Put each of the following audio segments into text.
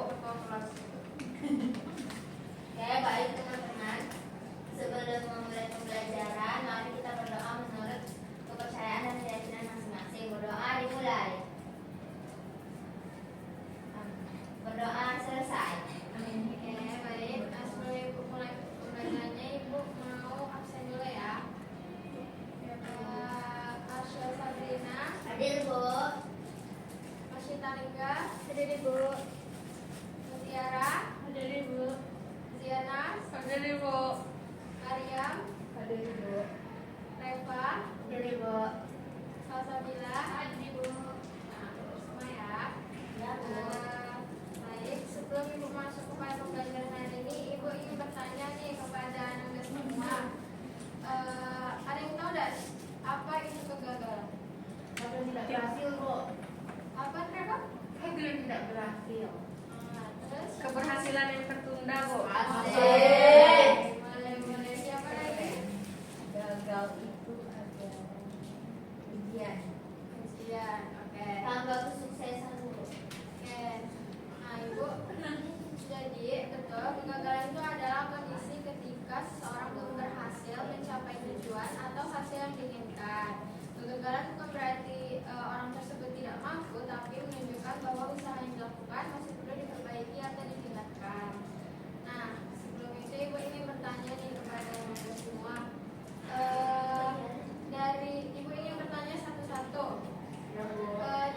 ketua kelas. Oke, baik teman-teman. Sebelum memulai pembelajaran, mari kita berdoa menurut kepercayaan dan keyakinan masing-masing. Berdoa dimulai. Berdoa selesai. Amin. Oke, baik. Nah, sebelum Ibu mulai pembelajarannya, Ibu mau absen dulu ya. Arsya Sabrina, Hadir, Bu. Masyita Lingga, Hadir, Ibu. Mutiara, Hadir Ibu. Ziana, Hadir Ibu. Maryam, Hadir, Ibu. Reva, Hadir, Ibu. Salsabila, Hadir Ibu. nah, semua ya. Ya, Bu. Baik, sebelum Ibu masuk kepada pembelajaran hari ini, Ibu ingin bertanya nih kepada Anda semua. Ada yang tahu tidak apa itu kegagalan? Hadir tidak berhasil, Bu. Apa kenapa? Hadir tidak berhasil. Terus Keberhasilan yang tertunda, Bu. Asik. Boleh siapa lagi? Gagal itu ada ujian. Ujian, oke. Tambah kesuksesan, Bu. Oke. Nah, Ibu, jadi betul kegagalan itu adalah kondisi ketika seseorang belum berhasil mencapai tujuan atau hasil yang diinginkan. Kegagalan bukan berarti orang tersebut tidak mampu, tapi menunjukkan bahwa usaha yang dilakukan masih perlu diperbaiki atau ditingkatkan. Nah, sebelum itu Ibu ingin bertanya nih kepada Anda semua. Dari Ibu ingin bertanya satu-satu.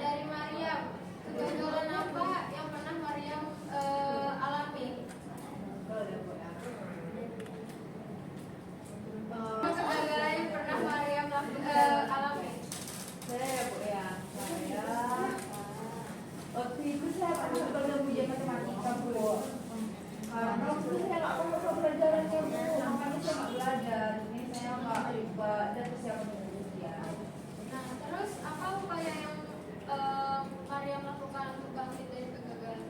Dari Maryam, kegagalan apa yang pernah Maryam alami? Kegagalan yang pernah Maryam alami? Saya ya, Bu ya. Saya waktu itu saya pernah gagal ujian matematika, Bu. Karena waktu itu saya nggak pernah pembelajarannya, Bu. Makanya saya nggak belajar. Ini saya nggak coba dan persiapan untuk ujian. Nah, terus apa upaya yang Maryam lakukan untuk bangkit dari kegagalan?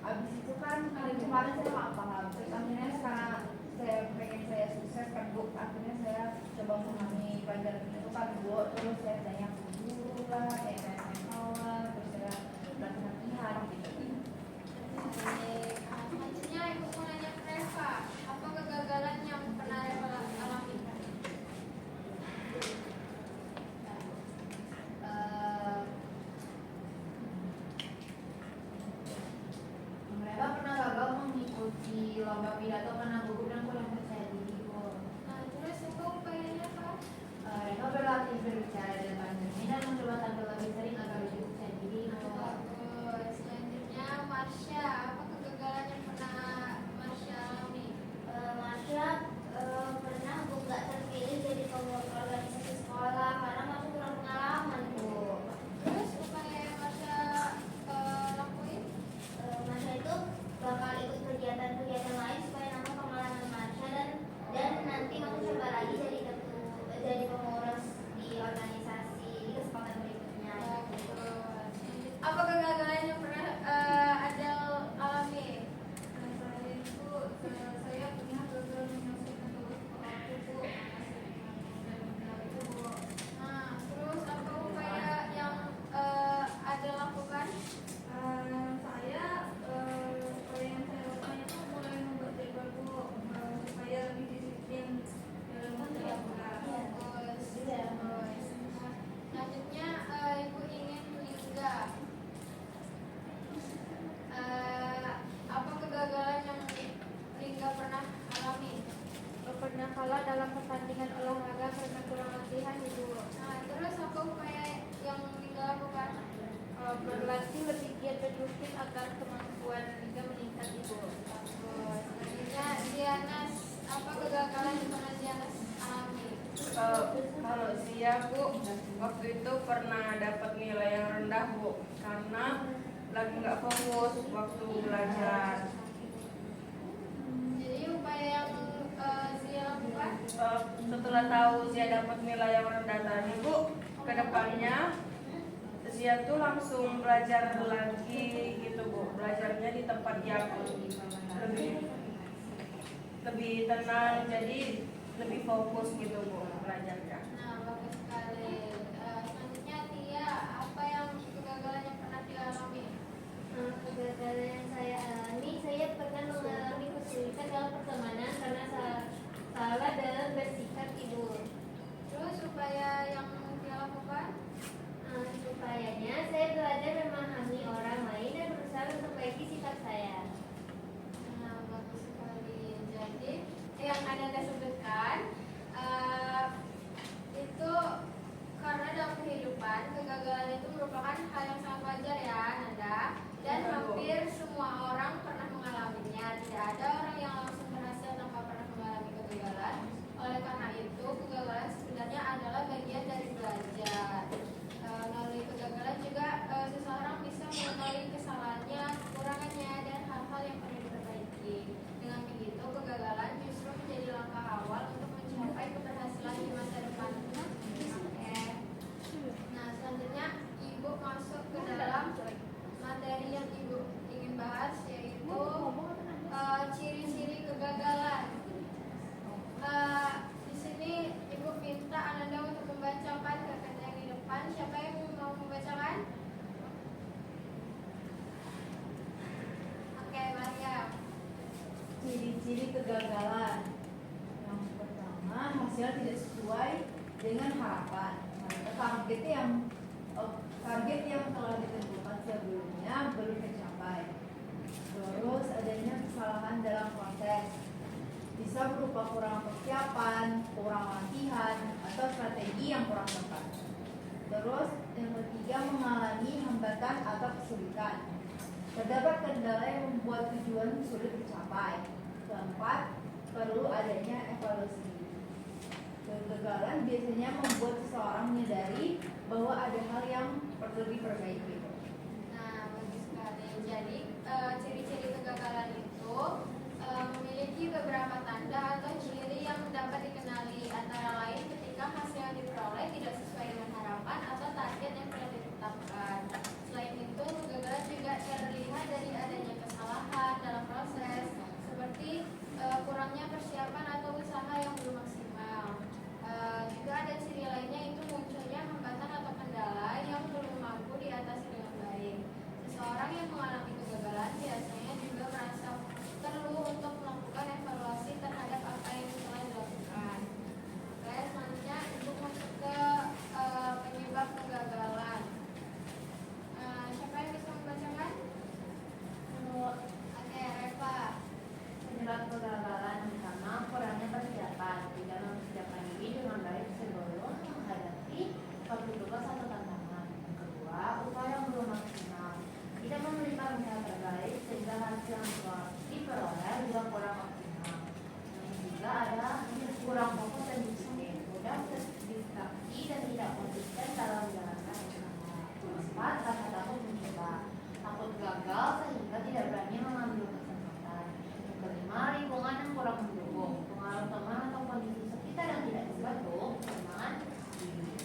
Abis itu kan hari kemarin saya nggak paham. Terus akhirnya karena saya pengen saya sukses kan, Bu. Akhirnya saya coba memahami pelajaran itu kan, Bu. Terus saya tanya ke guru lah, saya tanya kawan, terus saya latihan gitu. Baik, selanjutnya Ibu mau nanya ke Reva, apa kegagalan yang pernah Reva alami? Mereka pernah gagal mengikuti lomba pidato karena gugup dan kurang percaya diri, Bu. Nah, terus apa upayanya, Pak? Mereka berlatih berbicara di depan cermin dan mencoba tampil lebih sering agar lebih percaya diri, Bu. Bagus. Selanjutnya Marsha, apa kegagalan yang pernah Marsha alami? Masya pernah Bu nggak terpilih jadi pengurus organisasi sekolah karena masih kurang pengalaman, Bu. Terus upaya yang Marsha lakuin? Masya itu bakal ikut kegiatan-kegiatan lain supaya nambah pengalaman Masya dan nanti mau coba lagi jadi pengurus di organisasi di kesempatan berikutnya. Bagus. Apa kegagalan yang pernah Adel alami? Saya itu saya punya gagal menyelesaikan tugas sekolah Bu. Nah, terus apa upaya yang Adel lakukan? Saya yang saya lakukan itu mulai membuat jadwal Bu, supaya lebih disiplin dalam mengerjakan. Bagus. Bagus. Selanjutnya Ibu ingin Lingga. Apa kegagalan yang Lingga pernah alami? Pernah kalah dalam pertandingan olahraga karena kurang latihan Ibu. Nah, terus apa upaya yang Lingga lakukan? Berlatih lebih giat dan rutin agar kemampuan Liga meningkat Ibu. Bagus. Selanjutnya Diana, apa kegagalan yang pernah Diana alami? Kalau saya, Bu, waktu itu pernah dapat nilai yang rendah, Bu, karena lagi nggak fokus waktu belajar. Jadi upaya yang Zia lakukan? Setelah tahu saya dapat nilai yang rendah tadi, Bu, kedepannya saya tuh langsung belajar lagi gitu, Bu. Belajarnya di tempat yang lebih tenang, jadi lebih fokus gitu, Bu, belajarnya. Nah, bagus sekali. Selanjutnya Tia, apa yang kegagalan yang pernah dialami? Kegagalan yang saya hasil tidak sesuai dengan harapan. Nah, target yang telah ditentukan sebelumnya belum tercapai. Terus adanya kesalahan dalam proses, bisa berupa kurang persiapan, kurang latihan, atau strategi yang kurang tepat. Terus yang ketiga, mengalami hambatan atau kesulitan. Terdapat kendala yang membuat tujuan sulit tercapai. Keempat, perlu adanya evaluasi. Kegagalan biasanya membuat seseorang menyadari bahwa ada hal yang perlu diperbaiki. Nah, bagus sekali. Jadi ciri-ciri kegagalan itu memiliki beberapa tanda atau ciri yang dapat dikenali, antara lain ketika hasil yang diperoleh tidak sesuai dengan harapan atau target yang telah ditetapkan. Selain itu, kegagalan juga terlihat dari adanya kesalahan dalam proses, seperti kurangnya persiapan atau usaha yang belum maksimal. Juga ada ciri lainnya, itu munculnya hambatan atau kendala yang belum mampu diatasi dengan baik. Seseorang yang mengalami kegagalan biasanya juga merasa perlu untuk melakukan evaluasi terhadap apa yang telah dilakukan. Oke, selanjutnya ibu masuk ke penyebab kegagalan. Siapa yang bisa membacakan? Oke, Reva. Penyebab kegagalan pertama, kurangnya persiapan, tidak mempersiapkan diri dengan baik sebelum menghadapi suatu tugas atau tantangan. Yang kedua, upaya yang belum maksimal, tidak memberikan usaha terbaik sehingga hasil yang diperoleh juga kurang optimal. Yang ketiga adalah kurang fokus dan disiplin, mudah terdistraksi dan tidak konsisten dalam menjalankan usaha. Keempat, rasa takut mencoba, takut gagal sehingga tidak berani mengambil kesempatan. Yang kelima, lingkungan yang kurang mendukung, pengaruh teman atau kondisi sekitar yang tidak mendukung perkembangan diri.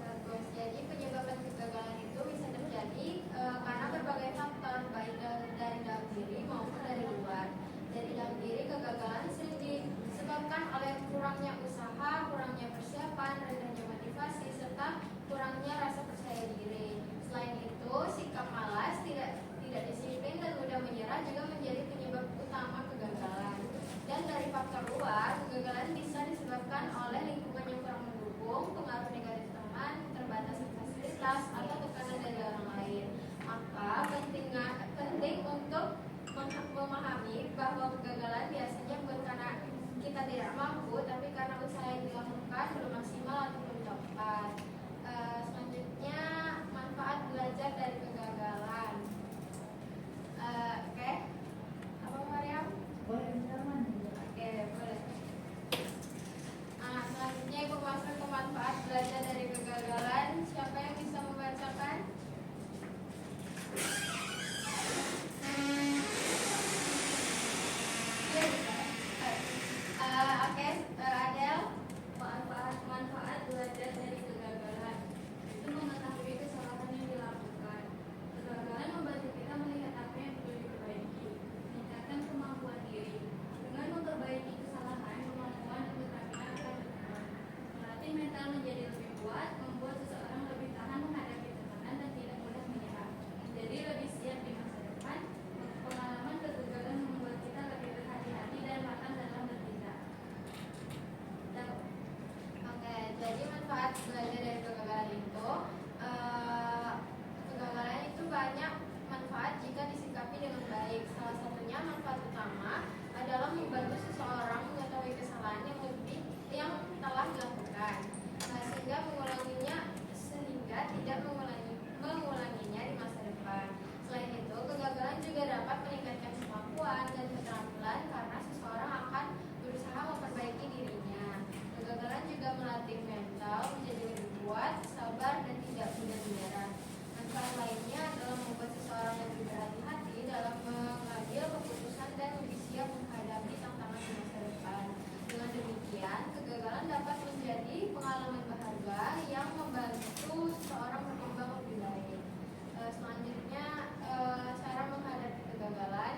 Bagus. Jadi penyebab kegagalan itu bisa terjadi karena berbagai faktor, baik dari dalam diri maupun dari luar. Dari dalam diri, kegagalan sering disebabkan oleh kurangnya usaha, kurangnya persiapan, rendahnya motivasi, serta kurangnya rasa percaya diri. Selain itu, sikap malas, tidak disiplin dan mudah menyerah juga menjadi penyebab utama kegagalan. Dan dari faktor luar, kegagalan bisa disebabkan oleh lingkungan yang kurang mendukung, pengaruh negatif teman, terbatasnya fasilitas, atau tekanan dari orang lain. Maka penting untuk memahami bahwa kegagalan biasanya bukan karena kita tidak mampu, tapi karena usaha yang dilakukan belum maksimal atau belum tepat. Selanjutnya, manfaat belajar dari kegagalan. Oke, apa Mariam? Boleh teman. Oke, boleh. Selanjutnya ibu masuk ke manfaat belajar dari kegagalan. Siapa yang bisa membacakan? Oke, Adel. Manfaat belajar dari kegagalan itu mengetahui kesalahan yang dilakukan. Kegagalan membantu kita melihat apa yang perlu diperbaiki, meningkatkan kemampuan diri. Dengan memperbaiki kesalahan, kemampuan dan keterampilan akan berkembang. Melatih mental menjadi lebih kuat, membuat seseorang lebih tahan menghadapi tekanan dan tidak mudah menyerah. Jadi lebih siap di masa depan. Pengalaman kegagalan membuat kita lebih berhati-hati dan matang dalam bertindak. Oke, jadi manfaat belajar dari kegagalan itu, kegagalan itu banyak manfaat jika disikapi dengan baik. Salah satunya manfaat utama adalah membantu seseorang mengetahui kesalahan yang telah dilakukan, sehingga tidak mengulanginya di masa depan. Selain itu, kegagalan juga dapat meningkatkan kemampuan dan keterampilan karena seseorang akan berusaha memperbaiki dirinya. Kegagalan juga melatih mental menjadi lebih kuat, sabar, dan tidak mudah menyerah. Manfaat lainnya adalah membuat seseorang lebih berhati-hati dalam mengambil keputusan dan lebih siap menghadapi tantangan di masa depan. Dengan demikian, kegagalan dapat menjadi pengalaman berharga yang membantu seseorang berkembang lebih baik. Selanjutnya, cara menghadapi kegagalan.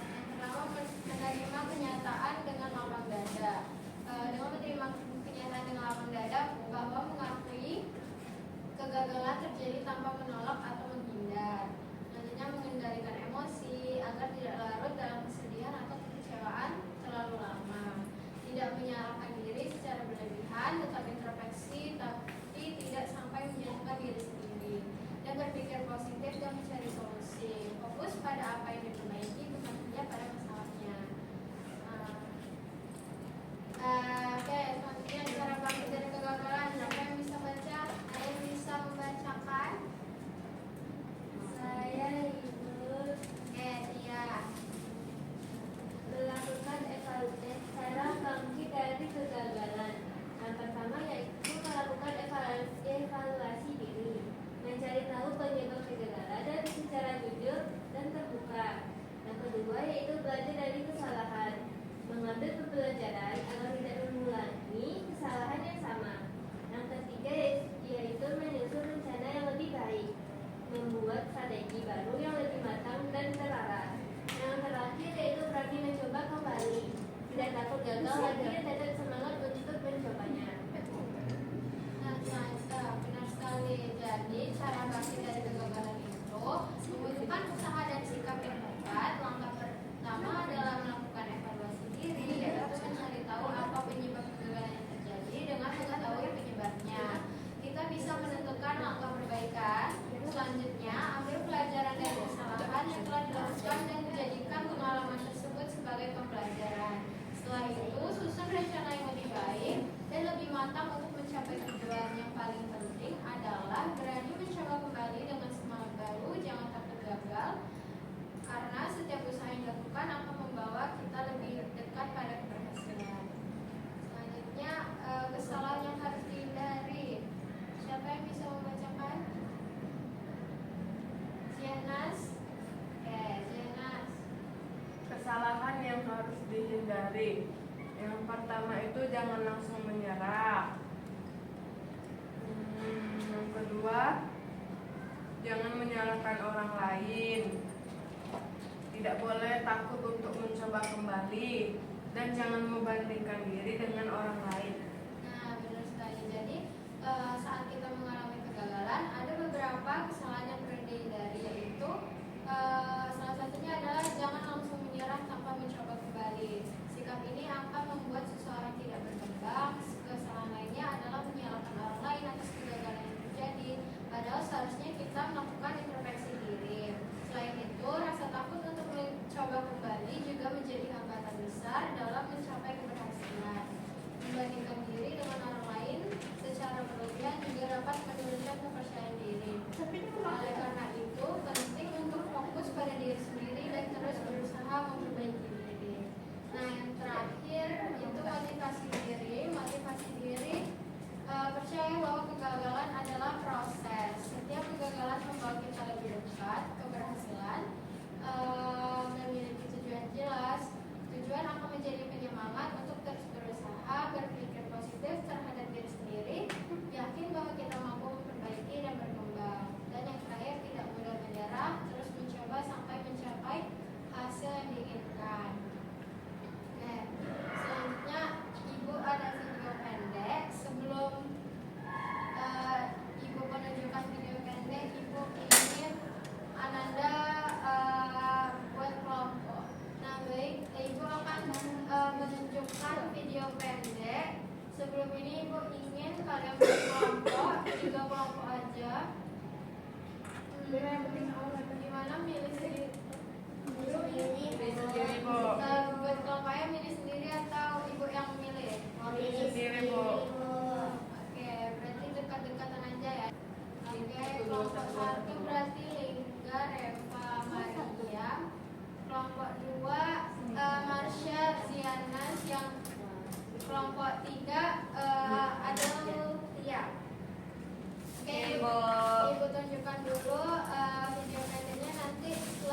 Yang pertama, menerima kenyataan dengan lapang dada. Dengan menerima kenyataan dengan lapang dada bahwa mengakui kegagalan terjadi tanpa menolak atau menghindar. Selanjutnya, mengendalikan emosi agar tidak larut dalam kesedihan atau kekecewaan terlalu lama. Tidak menyalahkan tetap introspeksi, tapi tidak sampai menjatuhkan diri sendiri. Dan berpikir positif dan mencari solusi. Fokus pada apa yang diperbaiki, bukan hanya pada masalahnya. Oke, selanjutnya cara bangkit dari kegagalan. Siapa yang bisa baca? Ada yang bisa membacakan? Saya Ibu Oke, Tia. melakukan cara bangkit dari kegagalan. Yang pertama yaitu melakukan evaluasi diri, mencari tahu penyebab kegagalan dan secara jujur dan terbuka. Yang kedua yaitu belajar dari kesalahan, mengambil pembelajaran agar tidak mengulangi kesalahan yang sama. Yang ketiga yaitu menyusun rencana yang lebih baik, membuat strategi baru yang lebih matang dan terarah. Yang terakhir yaitu berani mencoba kembali, tidak takut gagal lagi dan tetap semangat untuk mencobanya. Nah, benar sekali. Jadi cara bangkit dari kegagalan itu membutuhkan usaha dan sikap yang tepat. Langkah pertama adalah melakukan evaluasi diri, yaitu mencari tahu apa penyebab kegagalan yang terjadi dengan mengetahui penyebabnya. Kita bisa menentukan langkah perbaikan. Selanjutnya, ambil pelajaran dari kesalahan yang telah dilakukan dan menjadikan pengalaman tersebut sebagai pembelajaran. Setelah itu, susun rencana yang lebih baik dan lebih matang untuk mencapai tujuan. Yang paling penting adalah berani mencoba kembali dengan semangat baru, jangan takut gagal, karena setiap usaha yang dilakukan akan membawa kita lebih dekat pada keberhasilan. Selanjutnya, kesalahan yang harus dihindari. Siapa yang bisa membacakan? Zenas. Zenas. Kesalahan yang harus dihindari. Yang pertama itu jangan langsung menyerah. Yang kedua, jangan menyalahkan orang lain. Tidak boleh takut untuk mencoba kembali dan jangan membandingkan diri dengan orang lain. Nah, benar sekali. Jadi saat kita mengalami kegagalan, ada beberapa kesalahan yang perlu dihindari, yaitu salah satunya adalah jangan langsung menyerah tanpa mencoba kembali. Sikap ini akan membuat seseorang tidak berkembang. Kesalahan lainnya adalah menyalahkan orang lain atas kegagalan yang terjadi, padahal seharusnya kita melakukan introspeksi diri. Selain itu, rasa takut untuk mencoba kembali juga menjadi hambatan besar dalam mencapai keberhasilan. Membandingkan diri dengan orang lain secara berlebihan juga dapat menurunkan kepercayaan diri. Oleh karena itu, penting untuk fokus pada diri sendiri dan terus berusaha memperbaiki diri. Nah, yang terakhir itu motivasi diri. Motivasi diri, percaya bahwa kegagalan adalah proses. Setiap kegagalan membawa kita lebih dekat keberhasilan. Memiliki tujuan jelas. Tujuan akan menjadi penyemangat untuk terus berusaha, berpikir positif terhadap diri sendiri, yakin bahwa kita mampu memperbaiki dan berkembang. Dan yang terakhir, tidak mudah menyerah, terus mencoba sampai mencapai hasil yang diinginkan. Oke, selanjutnya Ibu ada video pendek. Sebelum Ibu menunjukkan video pendek, Ibu ingin Ananda buat kelompok. Nah, baik, Ibu akan menunjukkan video pendek. Sebelum ini Ibu ingin kalian buat kelompok, 3 kelompok aja. Gimana milih sendiri? Sendiri, Bu. Buat kelompoknya milih sendiri atau Ibu yang memilih? Sendiri, Bu. Oke, berarti dekat-dekatan aja ya. Oke, kelompok 1 berarti Lingga, Reva, Maria. Kelompok 2 Marsha, Zianas. Yang kelompok 3 ada Tia. Oke, Ibu. Ibu tunjukkan dulu video pendeknya, nanti setelah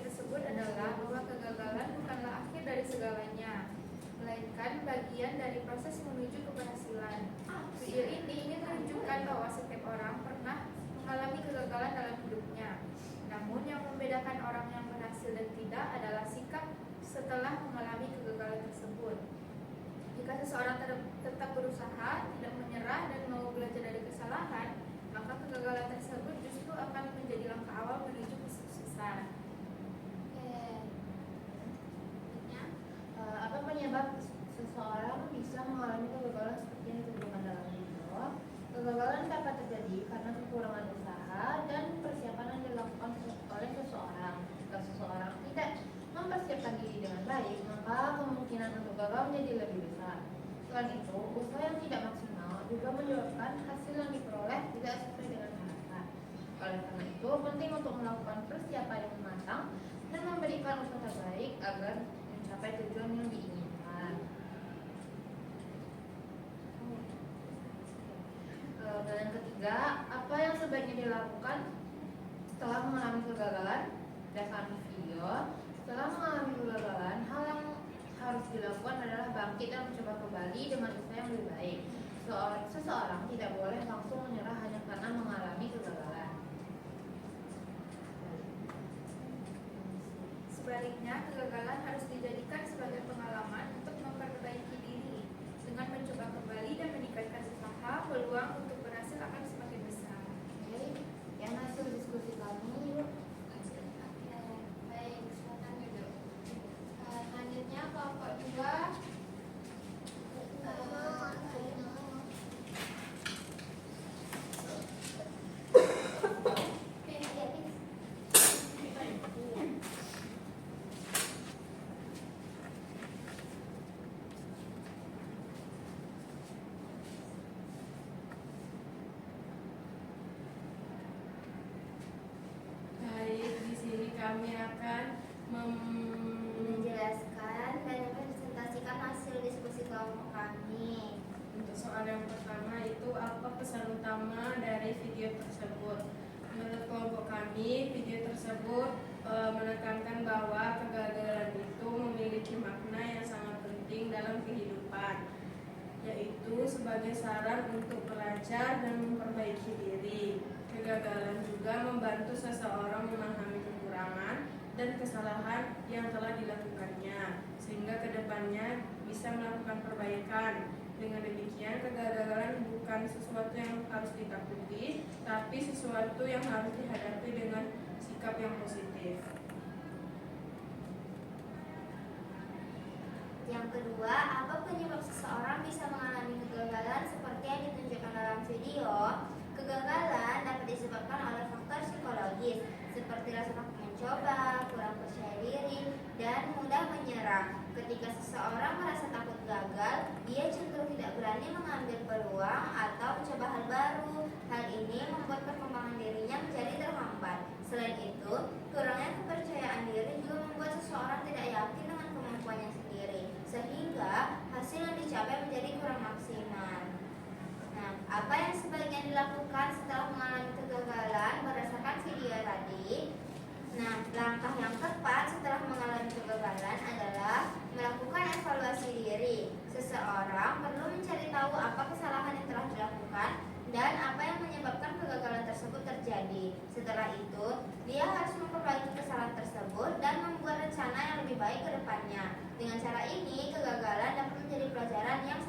tersebut adalah bahwa kegagalan bukanlah akhir dari segalanya, melainkan bagian dari proses menuju keberhasilan. Video ini ingin menunjukkan bahwa setiap orang pernah mengalami kegagalan dalam hidupnya. Namun yang membedakan orang yang berhasil dan tidak adalah sikap setelah mengalami kegagalan tersebut. Jika seseorang tetap berusaha, tidak menyerah, dan mau belajar dari kesalahan, maka kegagalan tersebut justru akan menjadi langkah awal menuju kesuksesan. Apa penyebab seseorang bisa mengalami kegagalan seperti yang ditunjukkan dalam video? Kegagalan dapat terjadi karena kekurangan usaha dan persiapan yang dilakukan oleh seseorang. Jika seseorang tidak mempersiapkan diri dengan baik, maka kemungkinan untuk gagal menjadi lebih besar. Selain itu, usaha yang tidak maksimal juga menyebabkan hasil yang diperoleh tidak sesuai dengan harapan. Oleh karena itu, penting untuk melakukan persiapan yang matang dan memberikan usaha terbaik agar mencapai tujuan yang diinginkan. Dan yang ketiga, apa yang sebaiknya dilakukan setelah mengalami kegagalan? Berdasarkan video, setelah mengalami kegagalan, hal yang harus dilakukan adalah bangkit dan mencoba kembali dengan usaha yang lebih baik. Seseorang tidak boleh langsung menyerah hanya karena mengalami kegagalan. Sebaliknya, kegagalan harus dijadikan sebagai pengalaman untuk memperbaiki diri. Dengan mencoba kembali dan meningkatkan usaha, peluang untuk berhasil akan semakin besar. Oke, yang hasil diskusi kami yuk. Baik, silakan duduk. Selanjutnya kelompok 2. Baik, di sini kami akan Menjelaskan dan mempresentasikan hasil diskusi kelompok kami. untuk soal yang pertama itu apa pesan utama dari video tersebut. Menurut kelompok kami, video tersebut menekankan bahwa kegagalan itu memiliki makna yang sangat penting dalam kehidupan, yaitu sebagai saran untuk belajar dan memperbaiki diri. Kegagalan juga membantu seseorang memahami kekurangan dan kesalahan yang telah dilakukannya, sehingga kedepannya bisa melakukan perbaikan. Dengan demikian, kegagalan bukan sesuatu yang harus ditakuti, tapi sesuatu yang harus dihadapi dengan sikap yang positif. Yang kedua, apa penyebab seseorang bisa mengalami kegagalan seperti yang ditunjukkan dalam video? Kegagalan dapat disebabkan oleh faktor psikologis seperti rasa takut mencoba, kurang percaya diri, dan mudah menyerah. Ketika seseorang merasa takut gagal, dia cenderung tidak berani mengambil peluang atau mencoba hal baru. Hal ini membuat perkembangan dirinya menjadi terhambat. Selain itu, kurangnya kepercayaan diri juga membuat seseorang tidak yakin dengan kemampuannya sendiri, sehingga hasil yang dicapai menjadi kurang maksimal. Nah, apa yang sebaiknya dilakukan setelah mengalami kegagalan berdasarkan video tadi? Nah, langkah yang tepat setelah mengalami kegagalan adalah melakukan evaluasi diri. Seseorang perlu mencari tahu apa kesalahan yang telah dilakukan dan apa yang menyebabkan kegagalan tersebut terjadi. Setelah itu, dia harus memperbaiki kesalahan tersebut dan membuat rencana yang lebih baik ke depannya. Dengan cara ini, kegagalan dapat menjadi pelajaran yang